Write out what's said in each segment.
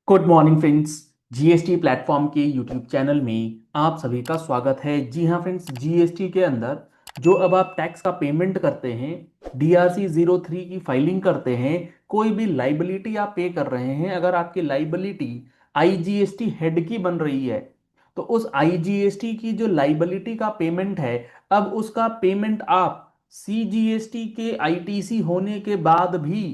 Good morning friends. GST platform के YouTube channel में आप सभी का स्वागत है। जी हाँ फ्रेंड्स, जीएसटी के अंदर जो अब आप टैक्स का पेमेंट करते हैं, डीआरसी 03 की फाइलिंग करते हैं, कोई भी लाइबिलिटी आप पे कर रहे हैं, अगर आपकी लाइबिलिटी आईजीएसटी हेड की बन रही है तो उस आईजीएसटी की जो लाइबिलिटी का पेमेंट है, अब उसका पेमेंट आप सीजीएसटी के आईटीसी होने के बाद भी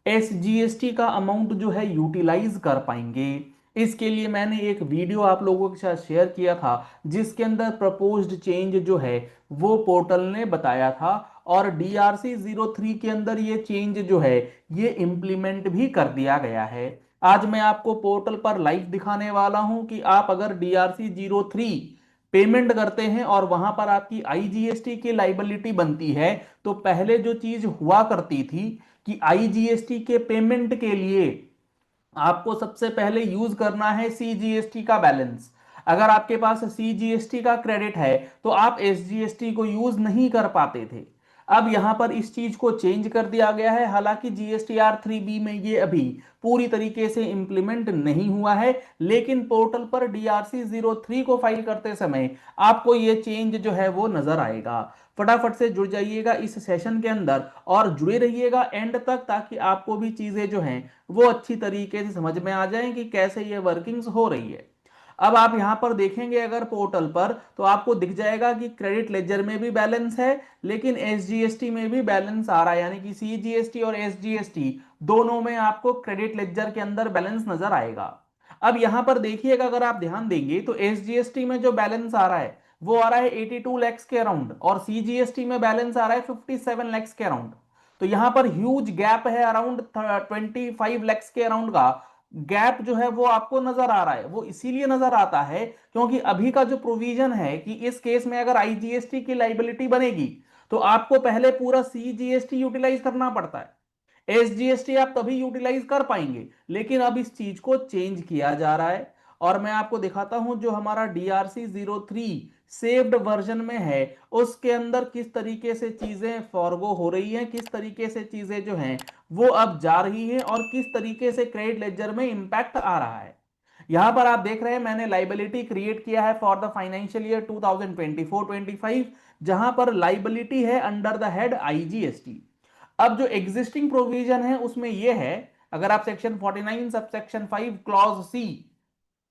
एसजीएसटी का अमाउंट जो है यूटिलाइज कर पाएंगे। इसके लिए मैंने एक वीडियो आप लोगों के साथ शेयर किया था जिसके अंदर प्रपोज्ड चेंज जो है वो पोर्टल ने बताया था, और डीआरसी 03 के अंदर ये चेंज जो है ये इंप्लीमेंट भी कर दिया गया है। आज मैं आपको पोर्टल पर लाइव दिखाने वाला हूं कि आप अगर डीआरसी 03 पेमेंट करते हैं और वहां पर आपकी आईजीएसटी की लाइबिलिटी बनती है, तो पहले जो चीज हुआ करती थी कि आईजीएसटी के पेमेंट के लिए आपको सबसे पहले यूज करना है सीजीएसटी का बैलेंस। अगर आपके पास सीजीएसटी का क्रेडिट है तो आप एसजीएसटी को यूज नहीं कर पाते थे। अब यहां पर इस चीज को चेंज कर दिया गया है। हालांकि जीएसटीआर 3B में ये अभी पूरी तरीके से इंप्लीमेंट नहीं हुआ है, लेकिन पोर्टल पर डीआरसी 03 को फाइल करते समय आपको ये चेंज जो है वो नजर आएगा। फटाफट से जुड़ जाइएगा इस सेशन के अंदर और जुड़े रहिएगा एंड तक, ताकि आपको भी चीजें जो हैं वो अच्छी तरीके से समझ में आ जाएं कि कैसे ये वर्किंग्स हो रही है। अब आप यहां पर देखेंगे अगर पोर्टल पर, तो आपको दिख जाएगा कि क्रेडिट लेजर में भी बैलेंस है, लेकिन एसजीएसटी में भी बैलेंस आ रहा है, यानी कि सीजीएसटी और एसजीएसटी दोनों में आपको क्रेडिट लेजर के अंदर बैलेंस नजर आएगा। अब यहां पर देखिएगा, अगर आप ध्यान देंगे तो एसजीएसटी में जो बैलेंस आ रहा है वो आ रहा है 82 लैक्स के अराउंड, और सीजीएसटी में बैलेंस आ रहा है 57 लैक्स के अराउंड। तो यहां पर ह्यूज गैप है, अराउंड 25 लैक्स के अराउंड का गैप जो है वो आपको नजर आ रहा है। वो इसीलिए नजर आता है क्योंकि अभी का जो प्रोविजन है कि इस केस में अगर आईजीएसटी की लाइबिलिटी बनेगी तो आपको पहले पूरा सीजीएसटी यूटिलाइज करना पड़ता है। एसजीएसटी आप तभी यूटिलाइज कर पाएंगे, लेकिन अब इस चीज को चेंज किया जा रहा है। और मैं आपको दिखाता हूं जो हमारा डीआरसी 03 सेव्ड वर्जन में है उसके अंदर किस तरीके से चीजें फॉरगो हो रही हैं, किस तरीके से चीजें जो हैं वो अब जा रही हैं, और किस तरीके से क्रेडिट लेजर में इंपैक्ट आ रहा है। यहां पर आप देख रहे हैं मैंने लाइबिलिटी क्रिएट किया है फॉर द फाइनेंशियल ईयर 2024-25, जहां पर लाइबिलिटी है अंडर द हेड आईजीएसटी। अब जो एग्जिस्टिंग प्रोविजन है उसमें यह है, अगर आप section 49 sub section 5 clause C,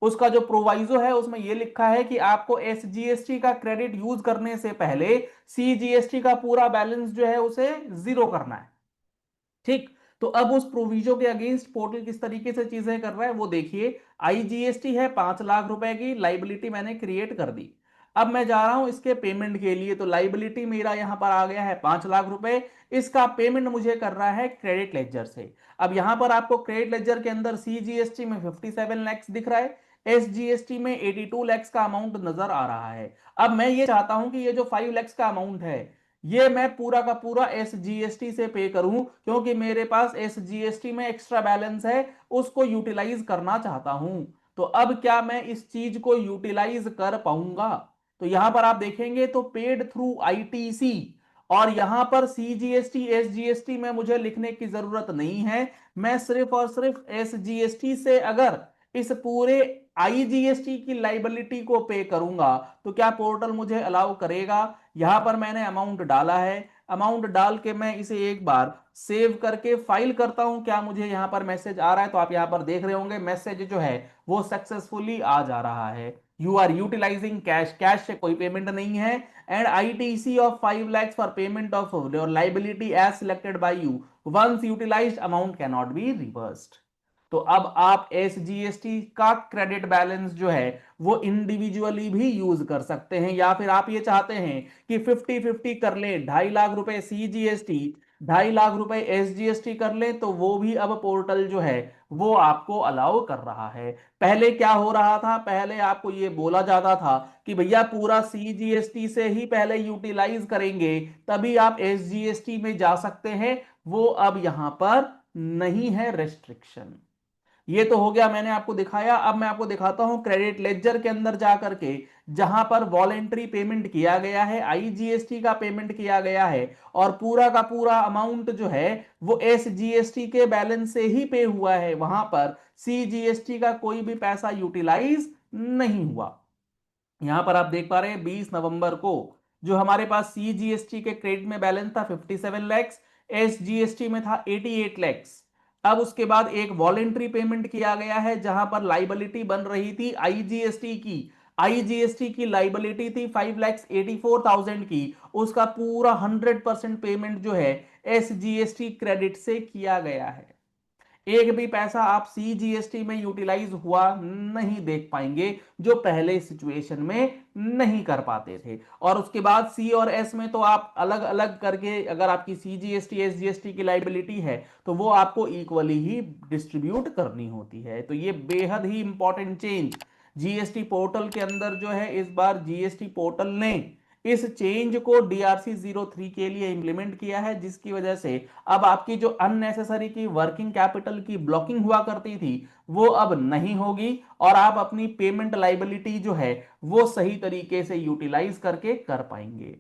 उसका जो प्रोवाइजो है उसमें यह लिखा है कि आपको एसजीएसटी का क्रेडिट यूज करने से पहले सीजीएसटी का पूरा बैलेंस जो है उसे जीरो करना है। ठीक, तो अब उस प्रोविजो के अगेंस्ट पोर्टल किस तरीके से चीजें कर रहा है वो देखिए। आईजीएसटी है 5 लाख रुपए की लाइबिलिटी मैंने क्रिएट कर दी। अब मैं जा रहा हूं इसके पेमेंट के लिए, तो लाइबिलिटी मेरा यहां पर आ गया है 5 लाख रुपए। इसका पेमेंट मुझे कर रहा है क्रेडिट लेजर से। अब यहां पर आपको क्रेडिट लेजर के अंदर सीजीएसटी में 57 लैक्स दिख रहा है, एसजीएसटी में 82 लैक्स का अमाउंट नजर आ रहा है। अब मैं ये चाहता हूं कि ये जो 5 लैक्स का अमाउंट है ये मैं पूरा का पूरा एसजीएसटी से पे करूं, क्योंकि मेरे पास एसजीएसटी में एक्स्ट्रा बैलेंस है, उसको यूटिलाइज करना चाहता हूं। तो अब क्या मैं इस चीज को यूटिलाइज कर पाऊंगा? तो यहां पर आप देखेंगे तो पेड थ्रू आईटीसी, और यहां पर सीजीएसटी एसजीएसटी में मुझे लिखने की जरूरत नहीं है। मैं सिर्फ और सिर्फ एसजीएसटी से अगर इस पूरे आईजीएसटी की लाइबिलिटी को पे करूंगा तो क्या पोर्टल मुझे अलाउ करेगा? यहां पर मैंने अमाउंट डाला है, अमाउंट डाल के मैं इसे एक बार सेव करके फाइल करता हूं। क्या मुझे यहां पर मैसेज आ रहा है? तो आप यहां पर देख रहे होंगे मैसेज जो है वो सक्सेसफुली आ जा रहा है। You are utilising cash, cash से कोई पेमेंट नहीं है, and ITC of 5 lakhs for payment of your liability as selected by you, once utilised amount can not be reversed. तो अब आप एसजीएसटी का क्रेडिट बैलेंस जो है वो इंडिविजुअली भी यूज कर सकते हैं, या फिर आप ये चाहते हैं कि 50-50 कर लें, 2.5 लाख रुपए सीजीएसटी 2.5 लाख रुपए एसजीएसटी कर लें, तो वो भी अब पोर्टल जो है वो आपको अलाउ कर रहा है। पहले क्या हो रहा था, पहले आपको ये बोला जाता था कि भैया पूरा सीजीएसटी से ही पहले यूटिलाइज करेंगे तभी आप एसजीएसटी में जा सकते हैं। वो अब यहां पर नहीं है रेस्ट्रिक्शन। ये तो हो गया, मैंने आपको दिखाया। अब मैं आपको दिखाता हूं क्रेडिट लेजर के अंदर जा करके, जहां पर वॉलेंट्री पेमेंट किया गया है, आईजीएसटी का पेमेंट किया गया है, और पूरा का पूरा अमाउंट जो है वो एसजीएसटी के बैलेंस से ही पे हुआ है। वहां पर सीजीएसटी का कोई भी पैसा यूटिलाइज नहीं हुआ। यहां पर आप देख पा रहे हैं 20 नवंबर को जो हमारे पास सीजीएसटी के क्रेडिट में बैलेंस था 57 लैक्स, एसजीएसटी में था 88 लैक्स। अब उसके बाद एक वॉलेंट्री पेमेंट किया गया है जहां पर लाइबिलिटी बन रही थी आईजीएसटी की। आईजीएसटी की लाइबिलिटी थी 5,84,000 की। उसका पूरा 100% पेमेंट जो है एसजीएसटी क्रेडिट से किया गया है। एक भी पैसा आप सीजीएसटी में यूटिलाइज हुआ नहीं देख पाएंगे, जो पहले सिचुएशन में नहीं कर पाते थे। और उसके बाद सी और एस में तो आप अलग अलग करके, अगर आपकी सीजीएसटी एसजीएसटी की लाइबिलिटी है तो वो आपको इक्वली ही डिस्ट्रीब्यूट करनी होती है। तो ये बेहद ही इंपॉर्टेंट चेंज जीएसटी पोर्टल के अंदर जो है, इस बार जीएसटी पोर्टल ने इस चेंज को डीआरसी 03 के लिए इंप्लीमेंट किया है, जिसकी वजह से अब आपकी जो अननेसेसरी की वर्किंग कैपिटल की ब्लॉकिंग हुआ करती थी वो अब नहीं होगी, और आप अपनी पेमेंट लाइबिलिटी जो है वो सही तरीके से यूटिलाइज करके कर पाएंगे।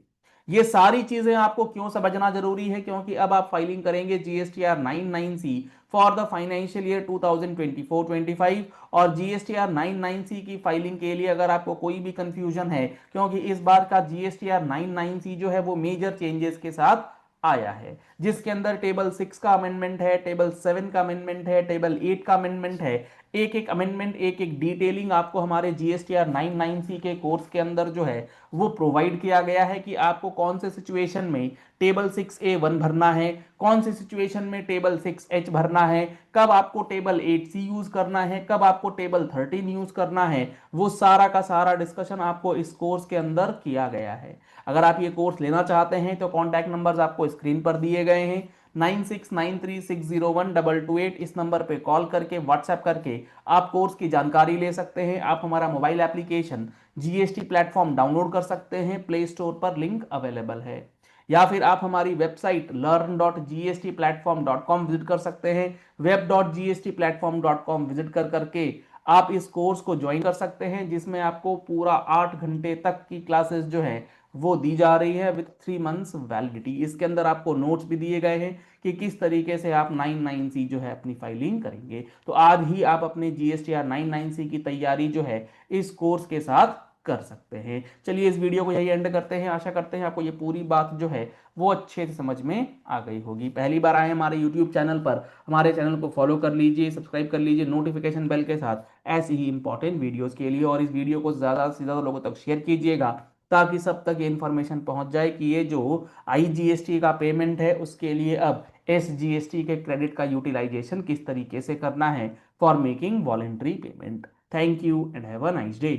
ये सारी चीजें आपको क्यों समझना जरूरी है, क्योंकि अब आप फाइलिंग करेंगे GSTR 99C for the financial year 2024-25, और जीएसटीआर 99C की फाइलिंग के लिए अगर आपको कोई भी कंफ्यूजन है, क्योंकि इस बार का जीएसटीआर 99C जो है वो मेजर चेंजेस के साथ आया है, जिसके अंदर टेबल 6 का अमेंडमेंट है, टेबल 7 का अमेंडमेंट है, टेबल 8 का अमेंडमेंट है। एक एक अमेंडमेंट, एक एक डिटेलिंग आपको हमारे जीएसटीआर 99C के कोर्स के अंदर जो है वो प्रोवाइड किया गया है कि आपको कौन से सिचुएशन में टेबल 6A1 भरना है, कौन से सिचुएशन में टेबल 6H भरना है, कब आपको टेबल 8C यूज करना है, कब आपको टेबल 13 यूज करना है। वो सारा का सारा डिस्कशन आपको इस कोर्स के अंदर किया गया है। अगर आप ये कोर्स लेना चाहते हैं तो कॉन्टैक्ट नंबर्स आपको स्क्रीन पर दिए गए हैं, 9693601228। इस नंबर पे कॉल करके, व्हाट्सएप करके आप कोर्स की जानकारी ले सकते हैं। आप हमारा mobile application GST platform download कर सकते हैं, प्ले स्टोर पर लिंक अवेलेबल है। या फिर आप हमारी वेबसाइट learn.gstplatform.com विजिट कर सकते हैं। web.gstplatform.com विजिट कर करके आप इस कोर्स को ज्वाइन कर सकते हैं, जिसमें आपको पूरा 8 घंटे तक की क्लासेस जो है वो दी जा रही है विथ 3 मंथ्स वैलिडिटी। इसके अंदर आपको नोट्स भी दिए गए हैं कि किस तरीके से आप 99C जो है अपनी फाइलिंग करेंगे। तो आज ही आप अपने जीएसटीआर 99C की तैयारी जो है इस कोर्स के साथ कर सकते हैं। चलिए इस वीडियो को यही एंड करते हैं। आशा करते हैं आपको ये पूरी बात जो है वो अच्छे से समझ में आ गई होगी। पहली बार आए हमारे यूट्यूब चैनल पर, हमारे चैनल को फॉलो कर लीजिए, सब्सक्राइब कर लीजिए नोटिफिकेशन बेल के साथ, ऐसी ही इंपॉर्टेंट वीडियोस के लिए। और इस वीडियो को ज़्यादा से ज़्यादा लोगों तक शेयर कीजिएगा, ताकि सब तक ये इन्फॉर्मेशन पहुंच जाए कि ये जो आईजीएसटी का पेमेंट है उसके लिए अब एसजीएसटी के क्रेडिट का यूटिलाइजेशन किस तरीके से करना है for making voluntary payment. Thank you and have a nice day.